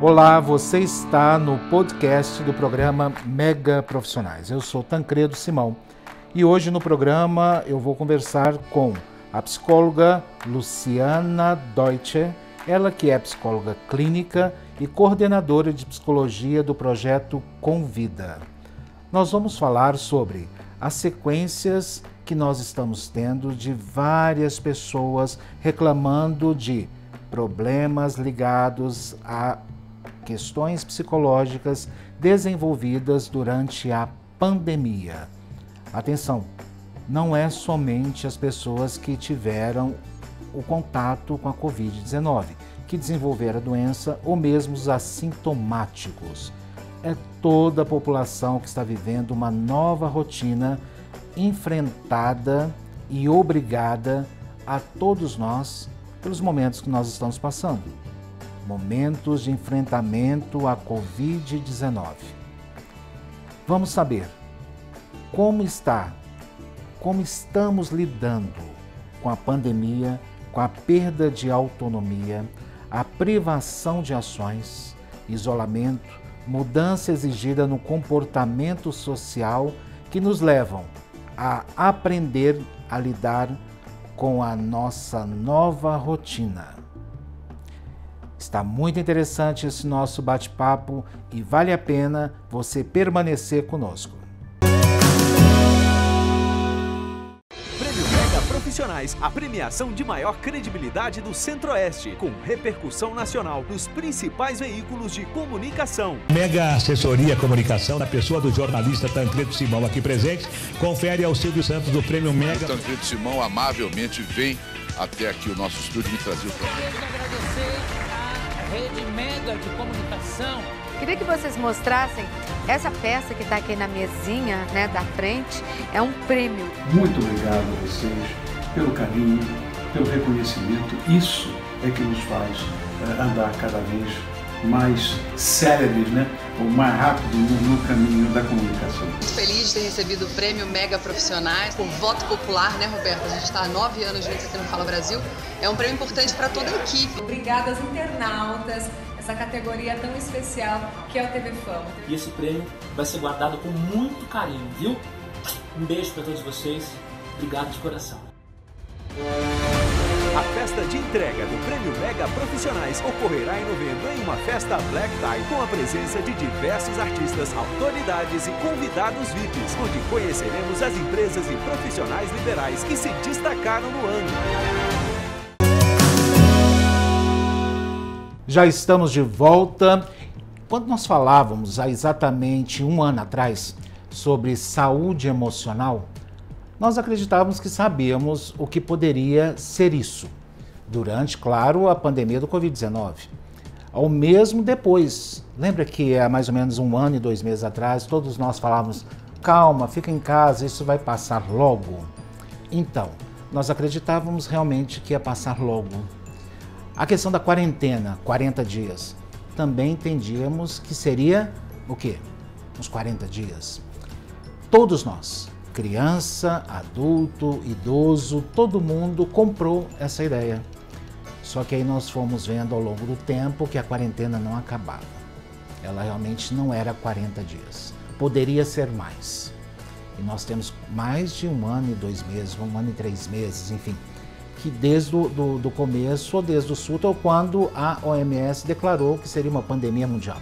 Olá, você está no podcast do programa Mega Profissionais. Eu sou Tancredo Simão e hoje no programa eu vou conversar com a psicóloga Luciana Deutscher, ela que é psicóloga clínica e coordenadora de psicologia do projeto Convida. Nós vamos falar sobre as sequências que nós estamos tendo de várias pessoas reclamando de problemas ligados a questões psicológicas desenvolvidas durante a pandemia. Atenção, não é somente as pessoas que tiveram o contato com a Covid-19, que desenvolveram a doença, ou mesmo os assintomáticos. É toda a população que está vivendo uma nova rotina enfrentada e obrigada a todos nós pelos momentos que nós estamos passando. Momentos de enfrentamento à Covid-19. Vamos saber como estamos lidando com a pandemia, com a perda de autonomia, a privação de ações, isolamento, mudança exigida no comportamento social que nos levam a aprender a lidar com a nossa nova rotina. Está muito interessante esse nosso bate-papo e vale a pena você permanecer conosco. Prêmio Mega Profissionais, a premiação de maior credibilidade do Centro-Oeste, com repercussão nacional nos principais veículos de comunicação. Mega Assessoria Comunicação, na pessoa do jornalista Tancredo Simão aqui presente, confere ao Silvio Santos do Prêmio Mega. Tancredo Simão amavelmente vem até aqui o nosso estúdio me trazer o programa. Queria agradecer a Rede Mega de Comunicação. Queria que vocês mostrassem essa peça que está aqui na mesinha, né, da frente. É um prêmio. Muito obrigado a vocês pelo carinho, pelo reconhecimento. Isso é que nos faz andar cada vez mais céleres, né? Ou mais rápido no caminho da comunicação. Muito feliz de ter recebido o Prêmio Mega Profissionais por voto popular, né, Roberto? A gente está há 9 anos juntos aqui no Fala Brasil. É um prêmio importante para toda a equipe. Obrigada aos internautas, essa categoria tão especial que é o TV Fama. E esse prêmio vai ser guardado com muito carinho, viu? Um beijo para todos vocês. Obrigado de coração. A festa de entrega do Prêmio Mega Profissionais ocorrerá em novembro em uma festa Black Tie com a presença de diversos artistas, autoridades e convidados VIPs, onde conheceremos as empresas e profissionais liberais que se destacaram no ano. Já estamos de volta. Quando nós falávamos há exatamente um ano atrás sobre saúde emocional, nós acreditávamos que sabíamos o que poderia ser isso, durante, claro, a pandemia do Covid-19. Ao mesmo depois, lembra que há mais ou menos um ano e 2 meses atrás, todos nós falávamos, calma, fica em casa, isso vai passar logo. Então, nós acreditávamos realmente que ia passar logo. A questão da quarentena, 40 dias, também entendíamos que seria o quê? Uns 40 dias. Todos nós, criança, adulto, idoso, todo mundo comprou essa ideia. Só que aí nós fomos vendo ao longo do tempo que a quarentena não acabava. Ela realmente não era 40 dias. Poderia ser mais. E nós temos mais de 1 ano e 2 meses, 1 ano e 3 meses, enfim, que desde o começo, ou desde o surto, ou quando a OMS declarou que seria uma pandemia mundial.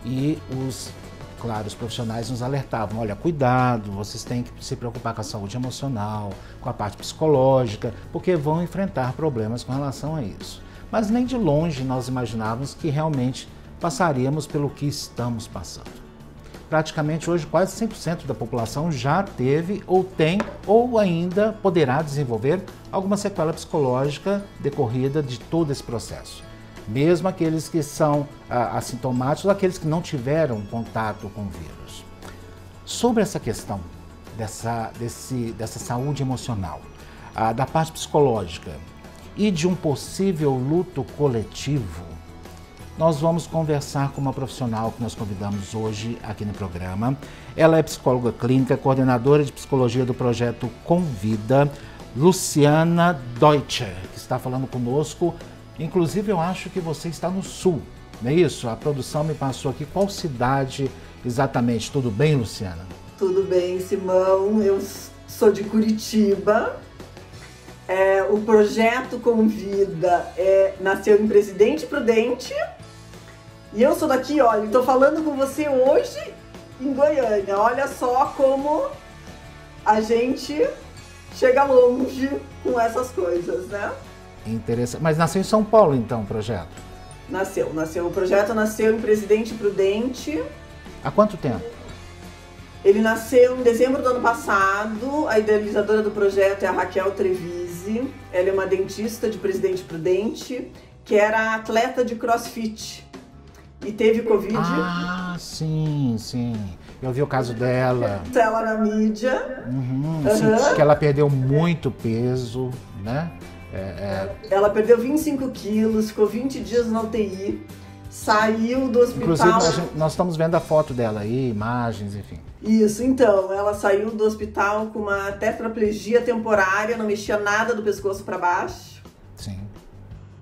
E os profissionais nos alertavam, olha, cuidado, vocês têm que se preocupar com a saúde emocional, com a parte psicológica, porque vão enfrentar problemas com relação a isso. Mas nem de longe nós imaginávamos que realmente passaríamos pelo que estamos passando. Praticamente hoje quase 100% da população já teve ou tem ou ainda poderá desenvolver alguma sequela psicológica decorrida de todo esse processo. Mesmo aqueles que são assintomáticos, aqueles que não tiveram contato com o vírus. Sobre essa questão dessa saúde emocional, da parte psicológica e de um possível luto coletivo, nós vamos conversar com uma profissional que nós convidamos hoje aqui no programa. Ela é psicóloga clínica, coordenadora de psicologia do projeto Convida, Luciana Deutscher, que está falando conosco. Inclusive, eu acho que você está no sul, não é isso? A produção me passou aqui. Qual cidade exatamente? Tudo bem, Luciana? Tudo bem, Simão. Eu sou de Curitiba. O projeto Convida nasceu em Presidente Prudente. E eu sou daqui, olha, estou falando com você hoje em Goiânia. Olha só como a gente chega longe com essas coisas, né? Interessante. Mas nasceu em São Paulo, então, o projeto? Nasceu. O projeto nasceu em Presidente Prudente. Há quanto tempo? Ele nasceu em dezembro do ano passado. A idealizadora do projeto é a Raquel Trevisi. Ela é uma dentista de Presidente Prudente, que era atleta de CrossFit. E teve Covid. Ah, sim. Eu vi o caso dela. Ela na mídia. Sim, que ela perdeu muito peso, né? Ela perdeu 25 quilos, ficou 20 dias na UTI, saiu do hospital. Inclusive, nós estamos vendo a foto dela aí, imagens, enfim. Isso, então, ela saiu do hospital com uma tetraplegia temporária, não mexia nada do pescoço para baixo. Sim.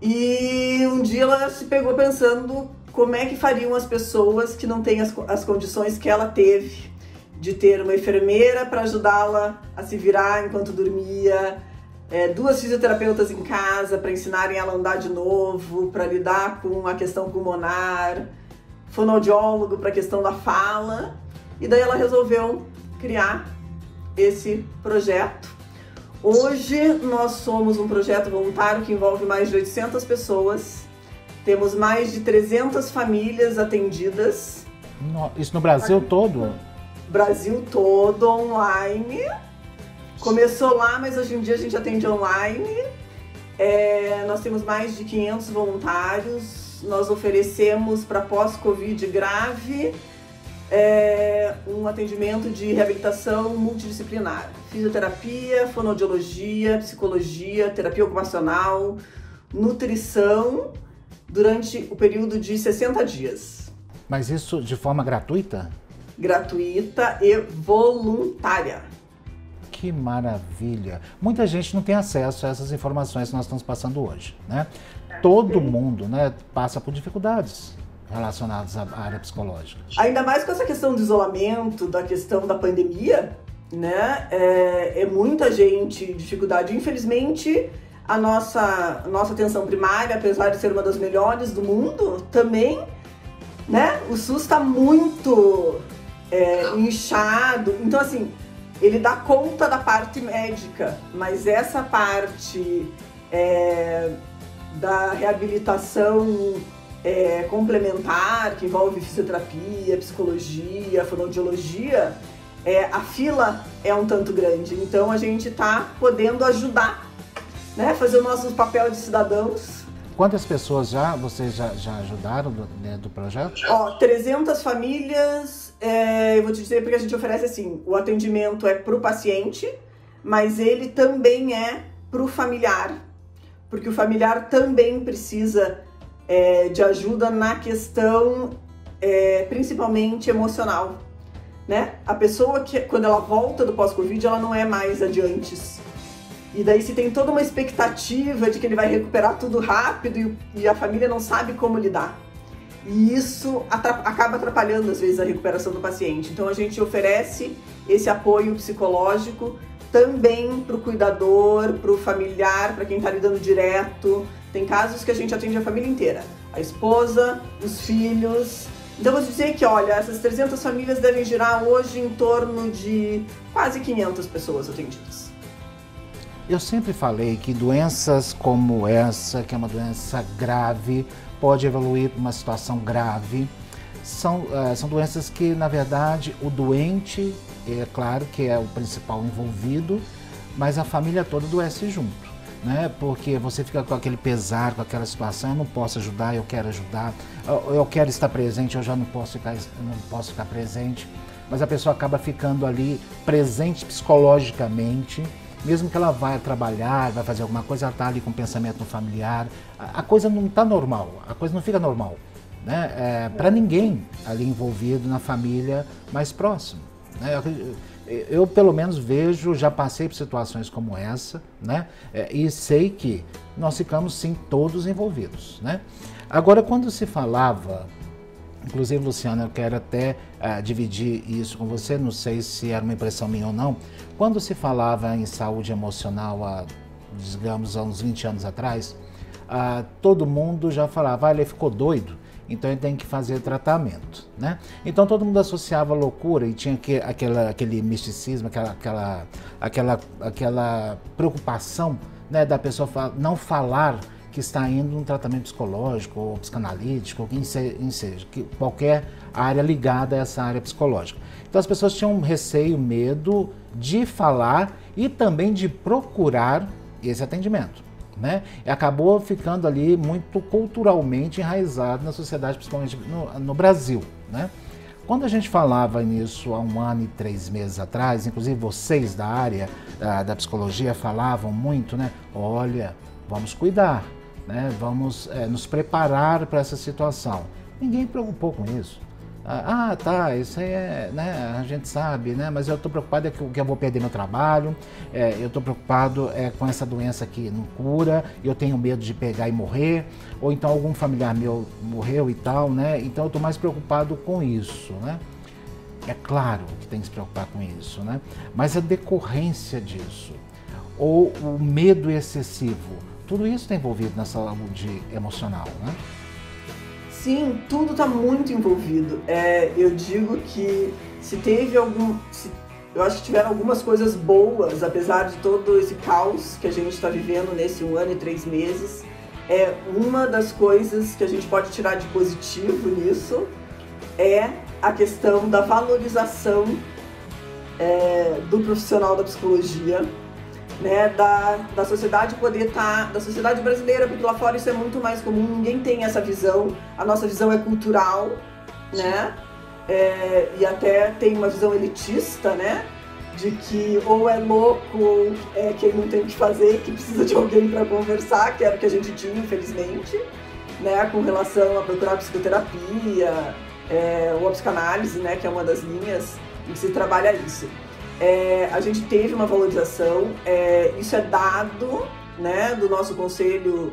E um dia ela se pegou pensando como é que fariam as pessoas que não têm as condições que ela teve, de ter uma enfermeira para ajudá-la a se virar enquanto dormia, 2 fisioterapeutas em casa para ensinarem ela a andar de novo, para lidar com a questão pulmonar, fonoaudiólogo para a questão da fala. E daí ela resolveu criar esse projeto. Hoje nós somos um projeto voluntário que envolve mais de 800 pessoas. Temos mais de 300 famílias atendidas. Isso no Brasil todo? Brasil todo, online. Começou lá, mas hoje em dia a gente atende online. Nós temos mais de 500 voluntários. Nós oferecemos para pós-Covid grave um atendimento de reabilitação multidisciplinar. Fisioterapia, fonoaudiologia, psicologia, terapia ocupacional, nutrição, durante o período de 60 dias. Mas isso de forma gratuita? Gratuita e voluntária. Que maravilha! Muita gente não tem acesso a essas informações que nós estamos passando hoje, né? Todo mundo, né, passa por dificuldades relacionadas à área psicológica. Ainda mais com essa questão do isolamento, da questão da pandemia, né? Muita gente, dificuldade. Infelizmente, a nossa atenção primária, apesar de ser uma das melhores do mundo, também, né? O SUS está muito inchado. Então, assim, ele dá conta da parte médica, mas essa parte da reabilitação complementar, que envolve fisioterapia, psicologia, fonoaudiologia, a fila é um tanto grande. Então, a gente está podendo ajudar, né, fazer o nosso papel de cidadãos. Quantas pessoas vocês já ajudaram do projeto? 300 famílias, eu vou te dizer porque a gente oferece assim, o atendimento é para o paciente, mas ele também é para o familiar, porque o familiar também precisa de ajuda na questão principalmente emocional, né? A pessoa que quando ela volta do pós-Covid, ela não é mais a de antes. E daí se tem toda uma expectativa de que ele vai recuperar tudo rápido e a família não sabe como lidar. E isso acaba atrapalhando às vezes a recuperação do paciente. Então a gente oferece esse apoio psicológico também para o cuidador, para o familiar, para quem está lidando direto. Tem casos que a gente atende a família inteira, a esposa, os filhos. Então vou dizer que, olha, essas 300 famílias devem girar hoje em torno de quase 500 pessoas atendidas. Eu sempre falei que doenças como essa, que é uma doença grave, pode evoluir para uma situação grave. São doenças que, na verdade, o doente, é claro que é o principal envolvido, mas a família toda adoece junto, né? Porque você fica com aquele pesar, com aquela situação, eu não posso ajudar, eu quero ajudar, eu quero estar presente, eu já não posso ficar presente, mas a pessoa acaba ficando ali presente psicologicamente. Mesmo que ela vá trabalhar, vai fazer alguma coisa, ela está ali com o pensamento no familiar. A coisa não está normal, a coisa não fica normal, né? Para ninguém ali envolvido na família mais próximo, né? Eu pelo menos vejo, já passei por situações como essa, né? E sei que nós ficamos sim todos envolvidos, né? Agora, quando se falava, inclusive, Luciana, eu quero até dividir isso com você, não sei se era uma impressão minha ou não, quando se falava em saúde emocional há, digamos, há uns 20 anos atrás, todo mundo já falava, ele ficou doido, então ele tem que fazer tratamento, né? Então todo mundo associava loucura e tinha aquele misticismo, aquela preocupação, né, da pessoa não falar que está indo num tratamento psicológico ou psicanalítico, ou quem seja, qualquer área ligada a essa área psicológica. Então as pessoas tinham receio, medo de falar e também de procurar esse atendimento, né? E acabou ficando ali muito culturalmente enraizado na sociedade, principalmente no Brasil, né? Quando a gente falava nisso há 1 ano e 3 meses atrás, inclusive vocês da área da psicologia falavam muito, né? Olha, vamos cuidar, né? Vamos nos preparar para essa situação. Ninguém preocupou com isso. Tá, isso aí né, a gente sabe, né? Mas eu estou preocupado que eu vou perder meu trabalho, eu estou preocupado com essa doença que não cura, eu tenho medo de pegar e morrer, ou então algum familiar meu morreu e tal, né? Então eu estou mais preocupado com isso, né? É claro que tem que se preocupar com isso, né? Mas a decorrência disso, ou o medo excessivo, tudo isso está envolvido na saúde emocional, né? Sim, tudo está muito envolvido. Eu digo que eu acho que tiveram algumas coisas boas, apesar de todo esse caos que a gente está vivendo nesse 1 ano e 3 meses. Uma das coisas que a gente pode tirar de positivo nisso é a questão da valorização do profissional da psicologia, né, da sociedade poder estar, da sociedade brasileira, porque lá fora isso é muito mais comum, ninguém tem essa visão, a nossa visão é cultural, né, e até tem uma visão elitista, né, de que ou é louco ou é quem não tem o que fazer, que precisa de alguém para conversar, que era o que a gente tinha, infelizmente, né, com relação a procurar psicoterapia, ou a psicanálise, né, que é uma das linhas em que se trabalha isso. A gente teve uma valorização, isso é dado, né, do nosso Conselho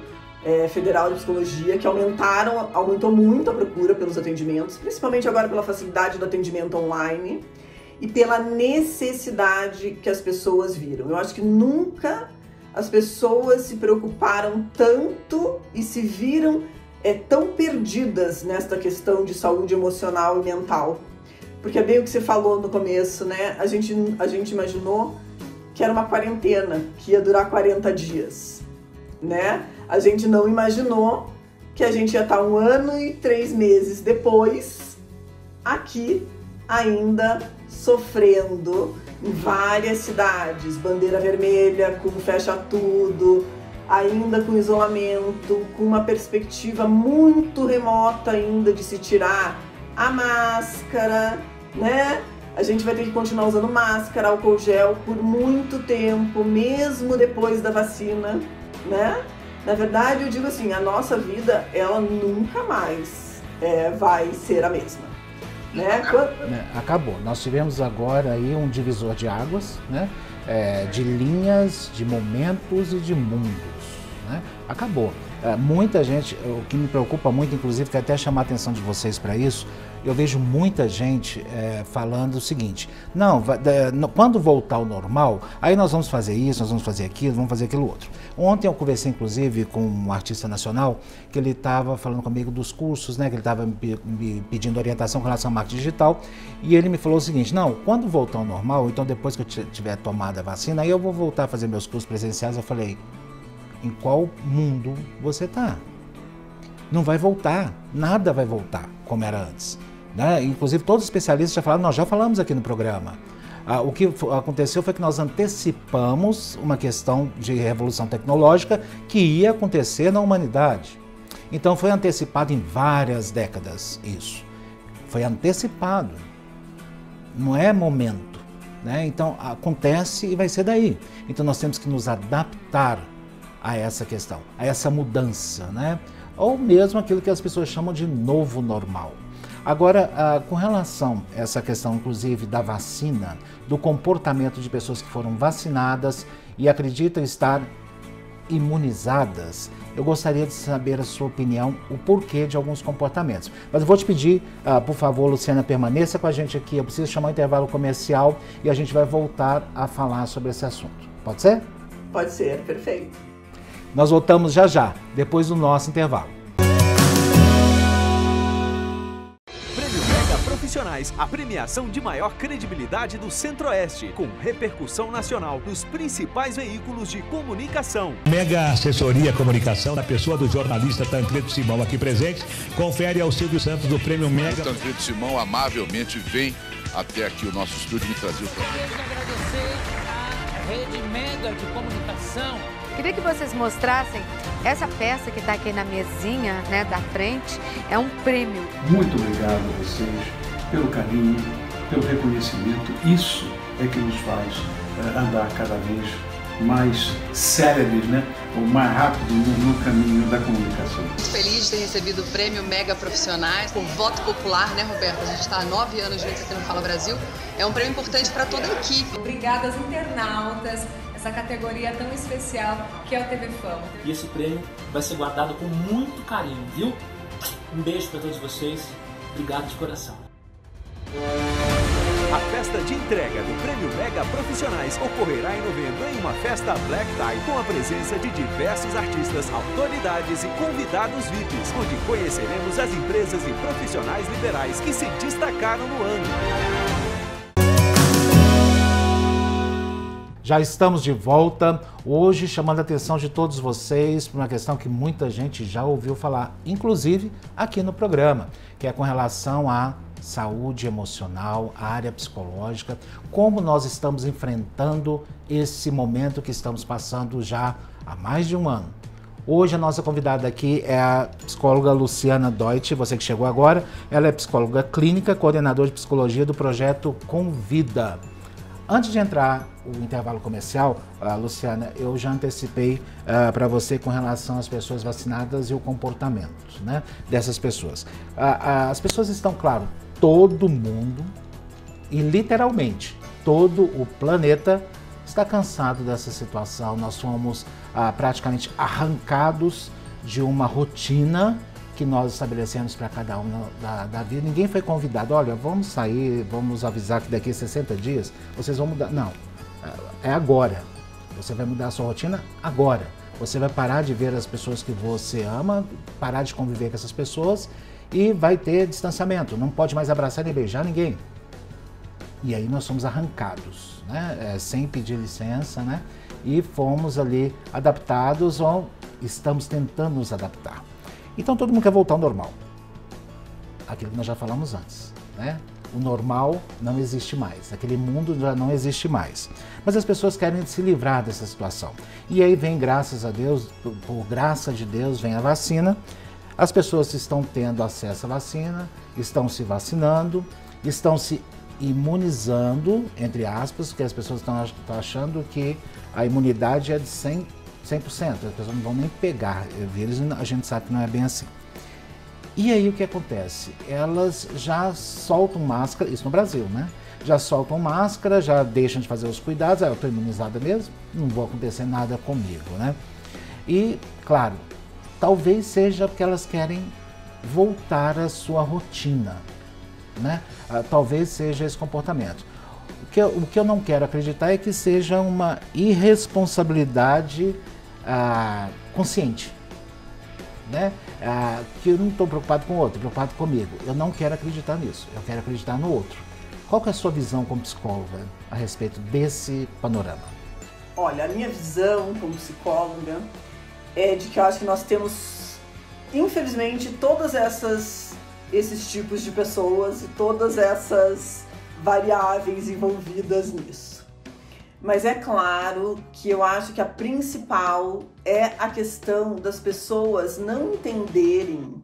Federal de Psicologia, que aumentou muito a procura pelos atendimentos, principalmente agora pela facilidade do atendimento online e pela necessidade que as pessoas viram. Eu acho que nunca as pessoas se preocuparam tanto e se viram tão perdidas nesta questão de saúde emocional e mental. Porque é bem o que você falou no começo, né? A gente imaginou que era uma quarentena, que ia durar 40 dias, né? A gente não imaginou que a gente ia estar 1 ano e 3 meses depois, aqui ainda sofrendo em várias cidades, bandeira vermelha, com fecha tudo, ainda com isolamento, com uma perspectiva muito remota ainda de se tirar a máscara, né? A gente vai ter que continuar usando máscara, álcool gel por muito tempo, mesmo depois da vacina, né? Na verdade, eu digo assim, a nossa vida, ela nunca mais vai ser a mesma, né? Acabou. Nós tivemos agora aí um divisor de águas, né? De linhas, de momentos e de mundos, né? Acabou. Muita gente, o que me preocupa muito, inclusive, quero até chamar a atenção de vocês para isso, eu vejo muita gente falando o seguinte, quando voltar ao normal, aí nós vamos fazer isso, nós vamos fazer aquilo, vamos fazer aquilo outro. Ontem eu conversei, inclusive, com um artista nacional, que ele estava falando comigo dos cursos, né, que ele estava me pedindo orientação com relação ao marketing digital, e ele me falou o seguinte, quando voltar ao normal, então depois que eu tiver tomado a vacina, aí eu vou voltar a fazer meus cursos presenciais. Eu falei, em qual mundo você está? Não vai voltar, nada vai voltar como era antes, né? Inclusive todos os especialistas já falaram, nós já falamos aqui no programa. O que aconteceu foi que nós antecipamos uma questão de revolução tecnológica que ia acontecer na humanidade. Então foi antecipado em várias décadas isso. Foi antecipado, não é momento, né? Então acontece e vai ser daí. Então nós temos que nos adaptar a essa questão, a essa mudança, né? Ou mesmo aquilo que as pessoas chamam de novo normal. Agora, com relação a essa questão, inclusive, da vacina, do comportamento de pessoas que foram vacinadas e acreditam estar imunizadas, eu gostaria de saber a sua opinião, o porquê de alguns comportamentos. Mas eu vou te pedir, por favor, Luciana, permaneça com a gente aqui. Eu preciso chamar um intervalo comercial e a gente vai voltar a falar sobre esse assunto. Pode ser? Pode ser, perfeito. Nós voltamos já já, depois do nosso intervalo. Profissionais, a premiação de maior credibilidade do Centro-Oeste, com repercussão nacional nos principais veículos de comunicação. Mega Assessoria Comunicação, na pessoa do jornalista Tancredo Simão aqui presente, confere ao Silvio Santos do Prêmio Mega. O Tancredo Simão amavelmente vem até aqui o nosso estúdio me trazer o programa. Quero agradecer à Rede Mega de Comunicação. Queria que vocês mostrassem essa peça que está aqui na mesinha, né, da frente, é um prêmio. Muito obrigado a vocês pelo carinho, pelo reconhecimento. Isso é que nos faz andar cada vez mais céleres, né? Ou mais rápido no caminho da comunicação. Muito feliz de ter recebido o Prêmio Mega Profissionais por voto popular, né, Roberta? A gente está há 9 anos juntos aqui no Fala Brasil. É um prêmio importante para toda a equipe. Obrigada aos internautas, essa categoria tão especial que é o TV Fama. E esse prêmio vai ser guardado com muito carinho, viu? Um beijo para todos vocês. Obrigado de coração. A festa de entrega do Prêmio Mega Profissionais ocorrerá em novembro em uma festa Black Tie com a presença de diversos artistas, autoridades e convidados VIPs, onde conheceremos as empresas e profissionais liberais que se destacaram no ano. Já estamos de volta, hoje chamando a atenção de todos vocês para uma questão que muita gente já ouviu falar, inclusive aqui no programa, que é com relação à saúde emocional, a área psicológica, como nós estamos enfrentando esse momento que estamos passando já há mais de um ano. Hoje a nossa convidada aqui é a psicóloga Luciana Deutsch, você que chegou agora, ela é psicóloga clínica, coordenadora de psicologia do projeto Convida. Antes de entrar o intervalo comercial, Luciana, eu já antecipei para você com relação às pessoas vacinadas e o comportamento, né, dessas pessoas. As pessoas estão, claro, todo mundo e literalmente todo o planeta está cansado dessa situação. Nós fomos praticamente arrancados de uma rotina que nós estabelecemos para cada um da vida. Ninguém foi convidado, olha, vamos sair, vamos avisar que daqui a 60 dias vocês vão mudar. Não, é agora. Você vai mudar a sua rotina agora. Você vai parar de ver as pessoas que você ama, parar de conviver com essas pessoas e vai ter distanciamento. Não pode mais abraçar nem beijar ninguém. E aí nós somos arrancados, né? Sem pedir licença, né? E fomos ali adaptados ou estamos tentando nos adaptar. Então todo mundo quer voltar ao normal. Aquilo que nós já falamos antes, né? O normal não existe mais, aquele mundo já não existe mais. Mas as pessoas querem se livrar dessa situação. E aí vem, graças a Deus, por graça de Deus, vem a vacina. As pessoas estão tendo acesso à vacina, estão se vacinando, estão se imunizando, entre aspas, porque as pessoas estão achando que a imunidade é de 100%, as pessoas não vão nem pegar vírus, a gente sabe que não é bem assim. E aí o que acontece? Elas já soltam máscara, isso no Brasil, né? Já soltam máscara, já deixam de fazer os cuidados, eu estou imunizada mesmo, não vai acontecer nada comigo, né? E, claro, talvez seja porque elas querem voltar à sua rotina, né? Talvez seja esse comportamento. O que eu não quero acreditar é que seja uma irresponsabilidade consciente, né? Que eu não estou preocupado com o outro, estou preocupado comigo. Eu não quero acreditar nisso, eu quero acreditar no outro. Qual que é a sua visão como psicóloga a respeito desse panorama? Olha, a minha visão como psicóloga é de que eu acho que nós temos, infelizmente, todas esses tipos de pessoas e todas essas variáveis envolvidas nisso. Mas é claro que eu acho que a principal é a questão das pessoas não entenderem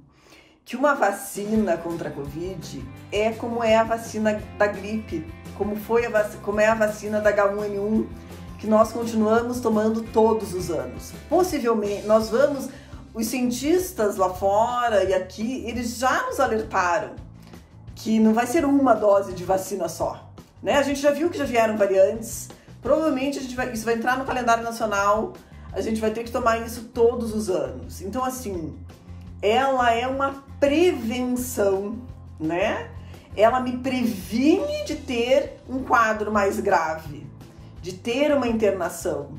que uma vacina contra a Covid é como é a vacina da gripe, como é a vacina da H1N1, que nós continuamos tomando todos os anos. Possivelmente, os cientistas lá fora e aqui, eles já nos alertaram que não vai ser uma dose de vacina só, né? A gente já viu que já vieram variantes, provavelmente isso vai entrar no calendário nacional, a gente vai ter que tomar isso todos os anos. Então, assim, ela é uma prevenção, né? Ela me previne de ter um quadro mais grave, de ter uma internação,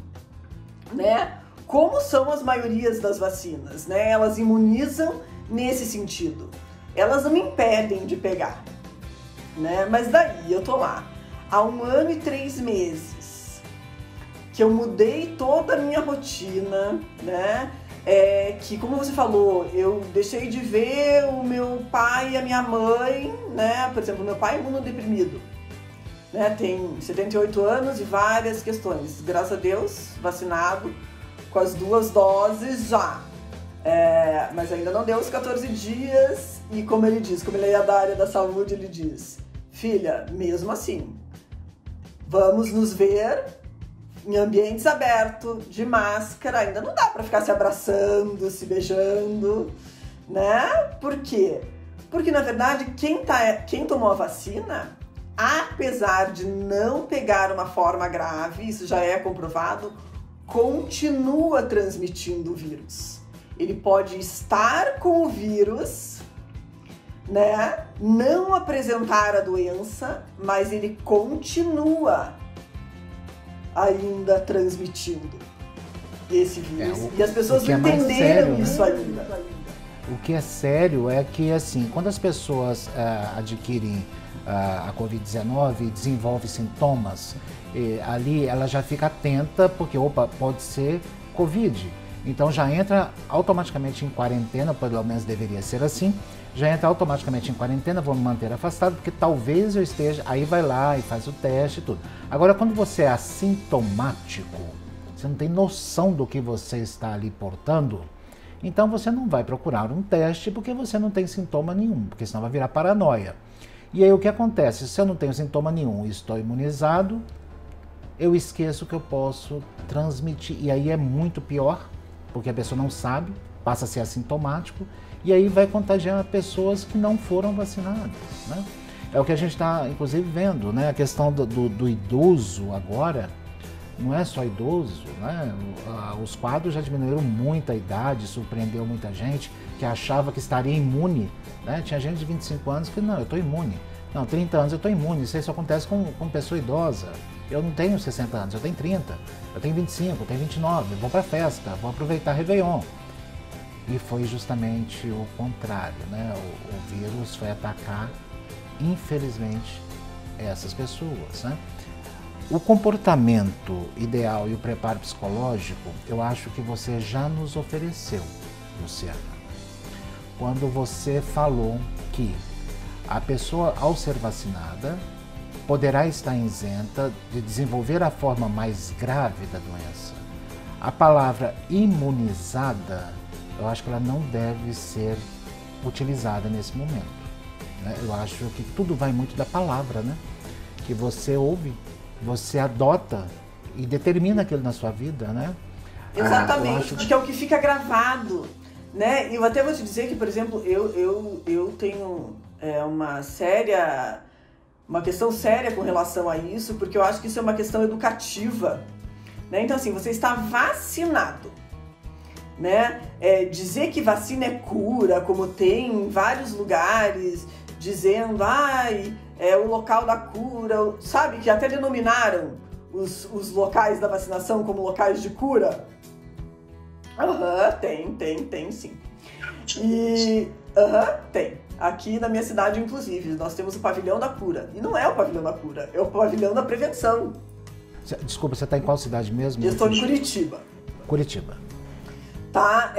né? Como são as maiorias das vacinas, né? Elas imunizam nesse sentido. Elas não me impedem de pegar, né? Mas daí eu tô lá, há 1 ano e 3 meses, que eu mudei toda a minha rotina, né? Que, como você falou, eu deixei de ver o meu pai e a minha mãe, né? Por exemplo, meu pai é imunodeprimido, né? Tem 78 anos e várias questões. Graças a Deus, vacinado com as 2 doses já. Mas ainda não deu os 14 dias e, como ele diz, como ele é da área da saúde, ele diz: filha, mesmo assim, vamos nos ver em ambientes abertos, de máscara, ainda não dá para ficar se abraçando, se beijando, né? Por quê? Porque, na verdade, quem tomou a vacina, apesar de não pegar uma forma grave, isso já é comprovado, continua transmitindo o vírus. Ele pode estar com o vírus, né? Não apresentar a doença, mas ele continua ainda transmitindo esse vírus. E as pessoas não entenderam isso ainda. O que é sério é que, assim, quando as pessoas adquirem a Covid-19 e desenvolvem sintomas, ali ela já fica atenta, porque, opa, pode ser Covid. Então já entra automaticamente em quarentena, pelo menos deveria ser assim, já entra automaticamente em quarentena, vou me manter afastado, porque talvez eu esteja, aí vai lá e faz o teste e tudo. Agora, quando você é assintomático, você não tem noção do que você está ali portando, então você não vai procurar um teste porque você não tem sintoma nenhum, porque senão vai virar paranoia. E aí o que acontece? Se eu não tenho sintoma nenhum e estou imunizado, eu esqueço que eu posso transmitir, e aí é muito pior, porque a pessoa não sabe, passa a ser assintomático, e aí vai contagiar pessoas que não foram vacinadas, né? É o que a gente está, inclusive, vendo, né? A questão do idoso agora, não é só idoso, né? Os quadros já diminuíram muito a idade, surpreendeu muita gente que achava que estaria imune, né? Tinha gente de 25 anos que, não, eu estou imune. Não, 30 anos eu estou imune, isso acontece com pessoa idosa. Eu não tenho 60 anos, eu tenho 30, eu tenho 25, eu tenho 29, eu vou para festa, vou aproveitar Réveillon. E foi justamente o contrário, né? O vírus foi atacar, infelizmente, essas pessoas, né? O comportamento ideal e o preparo psicológico, eu acho que você já nos ofereceu, Luciana, quando você falou que a pessoa, ao ser vacinada, poderá estar isenta de desenvolver a forma mais grave da doença. A palavra imunizada, eu acho que ela não deve ser utilizada nesse momento, né? Eu acho que tudo vai muito da palavra, né? Que você ouve, você adota e determina aquilo na sua vida, né? Exatamente, porque é o que fica gravado, né? Eu até vou te dizer que, por exemplo, eu tenho uma questão séria com relação a isso, porque eu acho que isso é uma questão educativa, né? Então, assim, você está vacinado, né? Dizer que vacina é cura, como tem em vários lugares, dizendo, o local da cura, sabe? Que até denominaram os locais da vacinação como locais de cura. Tem sim. Tem. Aqui na minha cidade, inclusive, nós temos o pavilhão da cura. E não é o pavilhão da cura, é o pavilhão da prevenção. Desculpa, você está em qual cidade mesmo? Eu estou em Curitiba. Curitiba. Tá?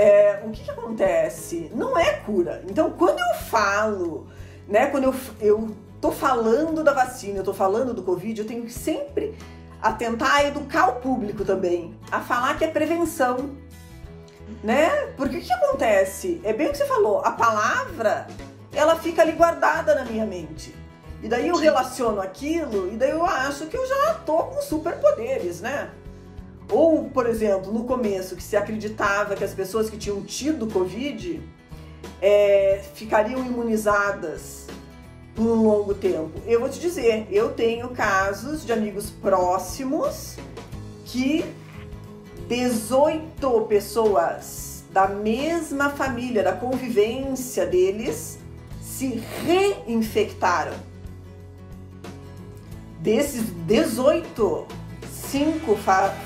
O que acontece? Não é cura. Então, quando eu falo, né? Quando eu tô falando da vacina, eu tô falando do Covid, eu tenho que sempre atentar a educar o público também, a falar que é prevenção, né? Porque o que acontece? É bem o que você falou, a palavra, ela fica ali guardada na minha mente. E daí eu relaciono aquilo, e daí eu acho que eu já tô com superpoderes, né? Ou, por exemplo, no começo, que se acreditava que as pessoas que tinham tido Covid ficariam imunizadas por um longo tempo. Eu vou te dizer, eu tenho casos de amigos próximos que 18 pessoas da mesma família, da convivência deles, se reinfectaram. Desses 18, 5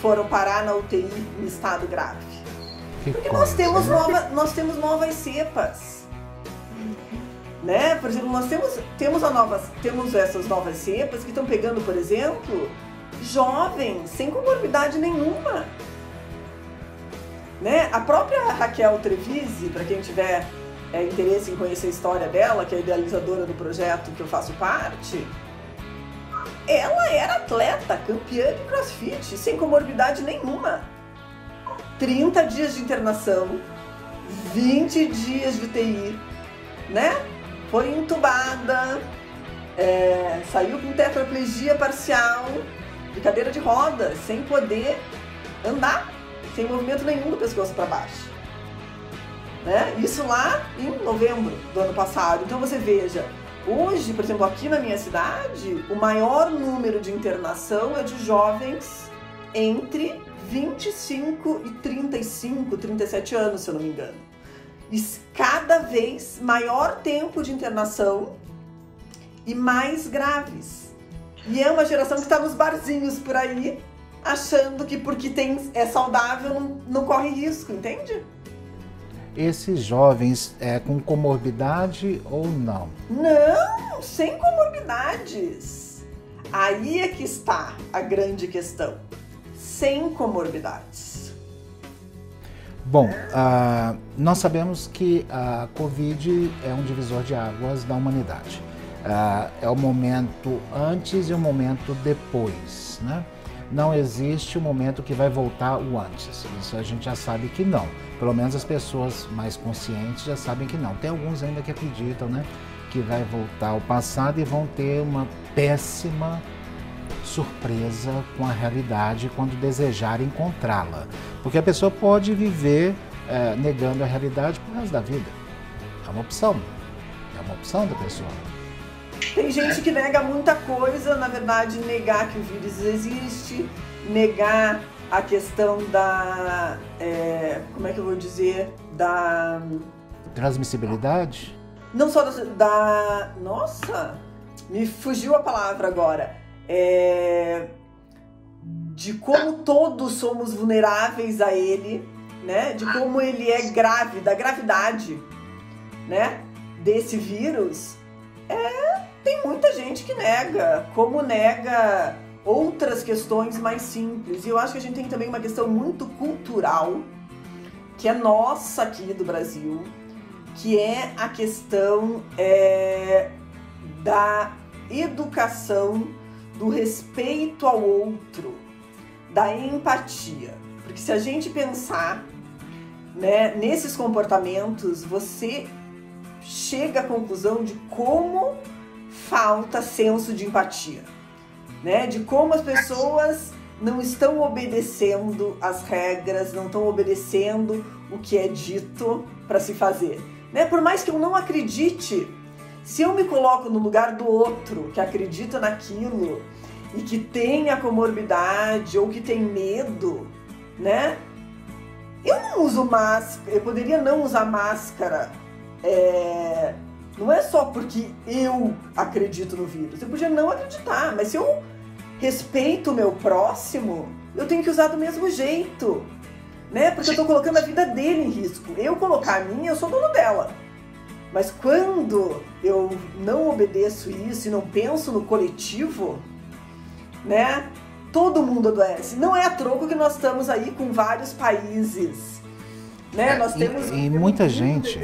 foram parar na UTI em estado grave. Porque nós temos novas cepas. Né? Por exemplo, nós temos essas novas cepas que estão pegando, por exemplo, jovens sem comorbidade nenhuma. Né? A própria Raquel Trevisi, para quem tiver interesse em conhecer a história dela, que é a idealizadora do projeto que eu faço parte, ela era atleta, campeã de CrossFit, sem comorbidade nenhuma. 30 dias de internação, 20 dias de UTI, né? Foi entubada, saiu com tetraplegia parcial, de cadeira de rodas, sem poder andar, sem movimento nenhum do pescoço para baixo. Né? Isso lá em novembro do ano passado. Então você veja, hoje, por exemplo, aqui na minha cidade, o maior número de internação é de jovens entre 25 e 35, 37 anos, se eu não me engano. E cada vez maior tempo de internação e mais graves. E é uma geração que está nos barzinhos por aí, achando que porque é saudável não corre risco, entende? Esses jovens com comorbidade ou não? Não, sem comorbidades. Aí é que está a grande questão. Sem comorbidades. Bom, nós sabemos que a Covid é um divisor de águas da humanidade. É o momento antes e o momento depois, né? Não existe um momento que vai voltar o antes. Isso a gente já sabe que não. Pelo menos as pessoas mais conscientes já sabem que não. Tem alguns ainda que acreditam, né, que vai voltar ao passado e vão ter uma péssima surpresa com a realidade quando desejar encontrá-la. Porque a pessoa pode viver negando a realidade por resto da vida. É uma opção. É uma opção da pessoa. Tem gente que nega muita coisa, na verdade, negar que o vírus existe, negar a questão da, como é que eu vou dizer, da... transmissibilidade? Não só da... Nossa, me fugiu a palavra agora. De como todos somos vulneráveis a ele, né? De como ele é grave, da gravidade, né? Desse vírus. Tem muita gente que nega, como nega outras questões mais simples. E eu acho que a gente tem também uma questão muito cultural, que é nossa aqui do Brasil, que é a questão da educação, do respeito ao outro, da empatia. Porque se a gente pensar, né, nesses comportamentos, você chega à conclusão de como falta senso de empatia, né? De como as pessoas não estão obedecendo as regras, não estão obedecendo o que é dito para se fazer, né? Por mais que eu não acredite, se eu me coloco no lugar do outro que acredita naquilo e que tem a comorbidade ou que tem medo, né? Eu não uso máscara, eu poderia não usar máscara. Não é só porque eu acredito no vírus, eu podia não acreditar, mas se eu respeito o meu próximo, eu tenho que usar do mesmo jeito, né? Porque eu tô colocando a vida dele em risco. Eu colocar a minha, eu sou dono dela. Mas quando eu não obedeço isso e não penso no coletivo, né? Todo mundo adoece. Não é a troco que nós estamos aí com vários países, né? Nós temos... E muita gente...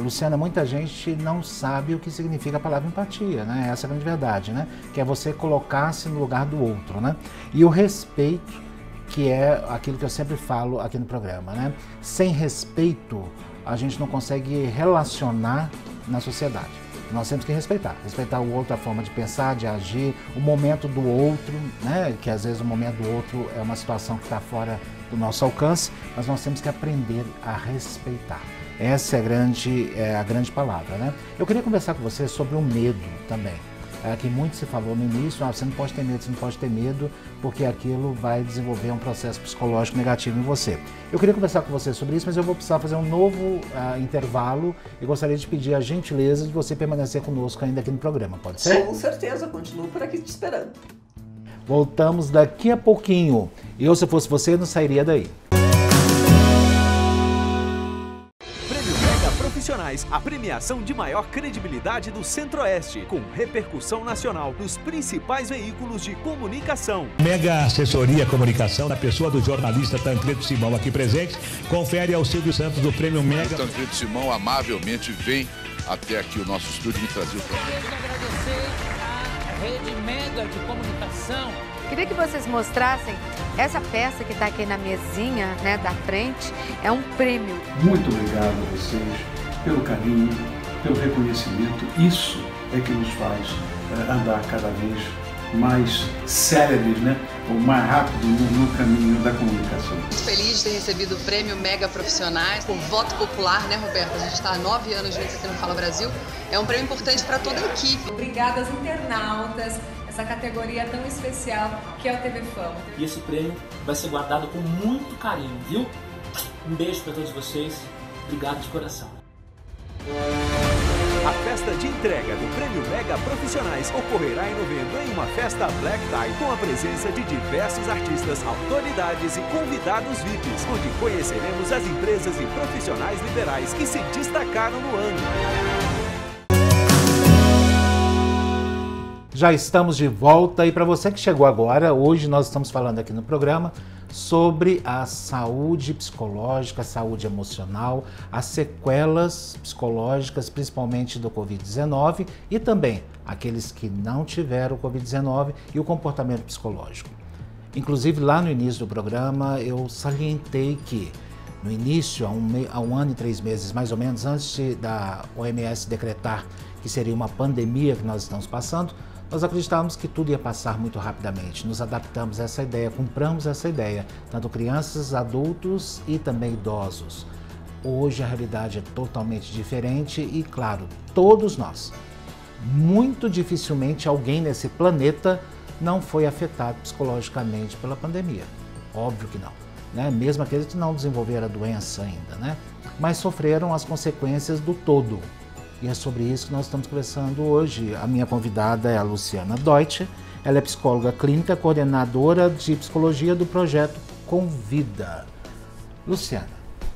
Luciana, muita gente não sabe o que significa a palavra empatia, né? Essa é a grande verdade, né? Que é você colocar-se no lugar do outro, né? E o respeito, que é aquilo que eu sempre falo aqui no programa, né? Sem respeito, a gente não consegue relacionar na sociedade. Nós temos que respeitar o outro, a forma de pensar, de agir, o momento do outro, né? Que às vezes o momento do outro é uma situação que está fora do nosso alcance, mas nós temos que aprender a respeitar. Essa é a grande palavra, né? Eu queria conversar com você sobre o medo também. que muito se falou no início, você não pode ter medo, porque aquilo vai desenvolver um processo psicológico negativo em você. Eu queria conversar com você sobre isso, mas eu vou precisar fazer um novo intervalo e gostaria de pedir a gentileza de você permanecer conosco ainda aqui no programa, pode ser? Com certeza, continuo por aqui te esperando. Voltamos daqui a pouquinho. Eu, se fosse você, não sairia daí. Profissionais, a premiação de maior credibilidade do Centro-Oeste, com repercussão nacional nos principais veículos de comunicação. Mega Assessoria Comunicação, na pessoa do jornalista Tancredo Simão aqui presente, confere ao Silvio Santos do Prêmio Mega. O Tancredo Simão amavelmente vem até aqui o nosso estúdio me trazer o programa. Quero agradecer à Rede Mega de Comunicação. Queria que vocês mostrassem essa peça que está aqui na mesinha, né, da frente, é um prêmio. Muito obrigado a vocês pelo carinho, pelo reconhecimento. Isso é que nos faz andar cada vez mais céleres, né? Ou mais rápido no caminho da comunicação. Muito feliz de ter recebido o Prêmio Mega Profissionais por voto popular, né, Roberta? A gente está há 9 anos juntos aqui no Fala Brasil. É um prêmio importante para toda a equipe. Obrigada aos internautas, essa categoria tão especial que é o TV Fama. E esse prêmio vai ser guardado com muito carinho, viu? Um beijo para todos vocês. Obrigado de coração. A festa de entrega do Prêmio Mega Profissionais ocorrerá em novembro em uma festa Black Tie com a presença de diversos artistas, autoridades e convidados VIPs, onde conheceremos as empresas e profissionais liberais que se destacaram no ano. Já estamos de volta e para você que chegou agora, hoje nós estamos falando aqui no programa sobre a saúde psicológica, a saúde emocional, as sequelas psicológicas, principalmente do Covid-19 e também aqueles que não tiveram o Covid-19 e o comportamento psicológico. Inclusive lá no início do programa eu salientei que no início, há um ano e 3 meses mais ou menos, antes da OMS decretar que seria uma pandemia que nós estamos passando, nós acreditávamos que tudo ia passar muito rapidamente, nos adaptamos a essa ideia, compramos essa ideia, tanto crianças, adultos e também idosos. Hoje a realidade é totalmente diferente e, claro, todos nós, muito dificilmente alguém nesse planeta não foi afetado psicologicamente pela pandemia. Óbvio que não, né? Mesmo aqueles que não desenvolveram a doença ainda, né? Mas sofreram as consequências do todo. E é sobre isso que nós estamos conversando hoje. A minha convidada é a Luciana Deutsche, ela é psicóloga clínica, coordenadora de psicologia do projeto Convida. Luciana,